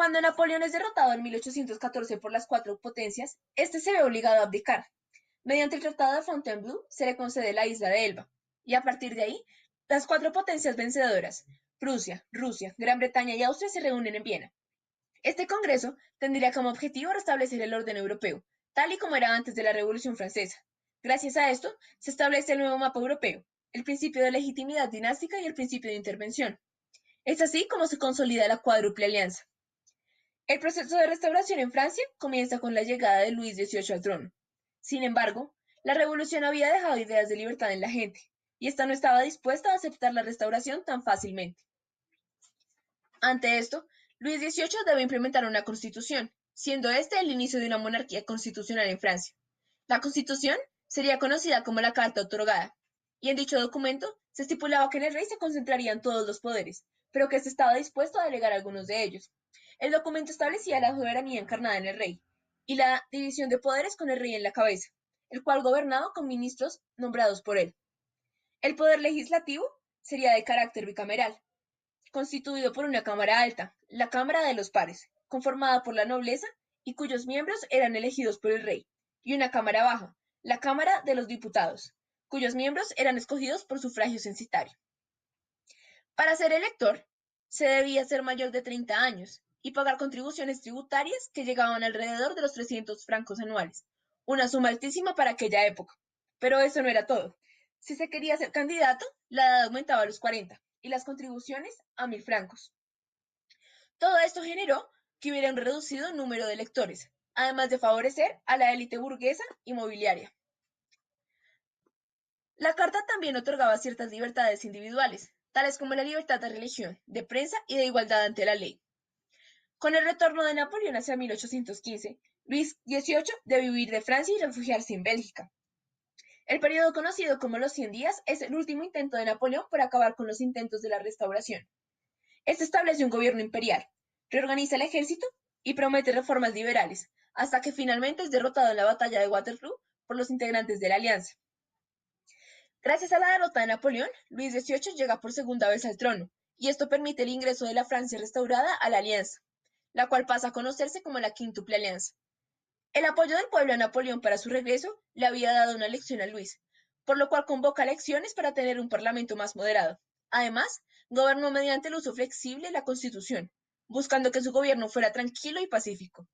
Cuando Napoleón es derrotado en 1814 por las cuatro potencias, este se ve obligado a abdicar. Mediante el Tratado de Fontainebleau se le concede la isla de Elba, y a partir de ahí, las cuatro potencias vencedoras, Prusia, Rusia, Gran Bretaña y Austria, se reúnen en Viena. Este congreso tendría como objetivo restablecer el orden europeo, tal y como era antes de la Revolución Francesa. Gracias a esto, se establece el nuevo mapa europeo, el principio de legitimidad dinástica y el principio de intervención. Es así como se consolida la cuádruple alianza. El proceso de restauración en Francia comienza con la llegada de Luis XVIII al trono. Sin embargo, la revolución había dejado ideas de libertad en la gente, y ésta no estaba dispuesta a aceptar la restauración tan fácilmente. Ante esto, Luis XVIII debe implementar una constitución, siendo este el inicio de una monarquía constitucional en Francia. La constitución sería conocida como la Carta Otorgada, y en dicho documento se estipulaba que en el rey se concentrarían todos los poderes, pero que se estaba dispuesto a delegar algunos de ellos. El documento establecía la soberanía encarnada en el rey, y la división de poderes con el rey en la cabeza, el cual gobernaba con ministros nombrados por él. El poder legislativo sería de carácter bicameral, constituido por una Cámara Alta, la Cámara de los Pares, conformada por la nobleza y cuyos miembros eran elegidos por el rey, y una Cámara Baja, la Cámara de los Diputados, cuyos miembros eran escogidos por sufragio censitario. Para ser elector, se debía ser mayor de 30 años y pagar contribuciones tributarias que llegaban alrededor de los 300 francos anuales, una suma altísima para aquella época. Pero eso no era todo. Si se quería ser candidato, la edad aumentaba a los 40 y las contribuciones a 1.000 francos. Todo esto generó que hubiera un reducido número de electores, además de favorecer a la élite burguesa y mobiliaria. La Carta también otorgaba ciertas libertades individuales, tales como la libertad de religión, de prensa y de igualdad ante la ley. Con el retorno de Napoleón hacia 1815, Luis XVIII debió huir de Francia y refugiarse en Bélgica. El periodo conocido como los 100 días es el último intento de Napoleón por acabar con los intentos de la restauración. Este establece un gobierno imperial, reorganiza el ejército y promete reformas liberales, hasta que finalmente es derrotado en la batalla de Waterloo por los integrantes de la Alianza. Gracias a la derrota de Napoleón, Luis XVIII llega por segunda vez al trono, y esto permite el ingreso de la Francia restaurada a la Alianza, la cual pasa a conocerse como la Quíntuple Alianza. El apoyo del pueblo a Napoleón para su regreso le había dado una lección a Luis, por lo cual convoca elecciones para tener un parlamento más moderado. Además, gobernó mediante el uso flexible de la Constitución, buscando que su gobierno fuera tranquilo y pacífico.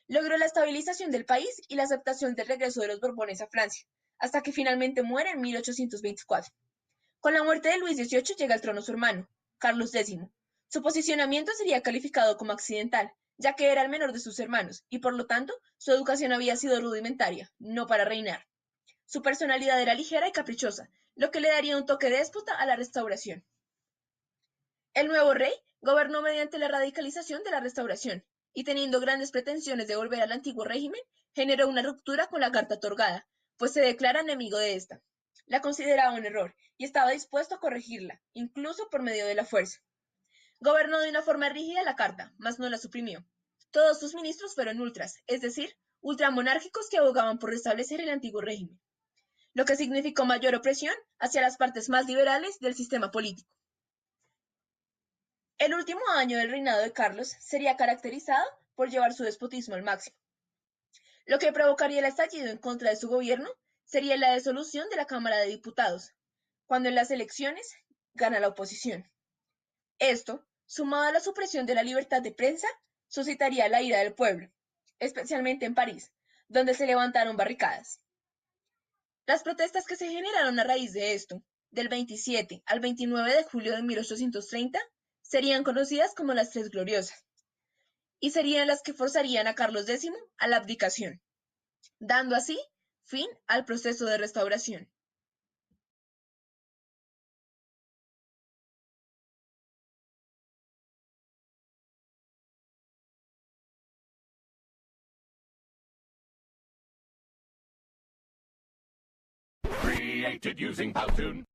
Logró la estabilización del país y la aceptación del regreso de los Borbones a Francia, hasta que finalmente muere en 1824. Con la muerte de Luis XVIII llega al trono su hermano, Carlos X. Su posicionamiento sería calificado como accidental, ya que era el menor de sus hermanos, y por lo tanto su educación había sido rudimentaria, no para reinar. Su personalidad era ligera y caprichosa, lo que le daría un toque déspota a la restauración. El nuevo rey gobernó mediante la radicalización de la restauración, y teniendo grandes pretensiones de volver al antiguo régimen, generó una ruptura con la Carta Otorgada, pues se declara enemigo de esta. La consideraba un error y estaba dispuesto a corregirla, incluso por medio de la fuerza. Gobernó de una forma rígida la Carta, mas no la suprimió. Todos sus ministros fueron ultras, es decir, ultramonárquicos que abogaban por restablecer el antiguo régimen, lo que significó mayor opresión hacia las partes más liberales del sistema político. El último año del reinado de Carlos sería caracterizado por llevar su despotismo al máximo. Lo que provocaría el estallido en contra de su gobierno sería la disolución de la Cámara de Diputados, cuando en las elecciones gana la oposición. Esto, sumado a la supresión de la libertad de prensa, suscitaría la ira del pueblo, especialmente en París, donde se levantaron barricadas. Las protestas que se generaron a raíz de esto, del 27 al 29 de julio de 1830, serían conocidas como las Tres Gloriosas, y serían las que forzarían a Carlos X a la abdicación, dando así fin al proceso de restauración. Created using Powtoon.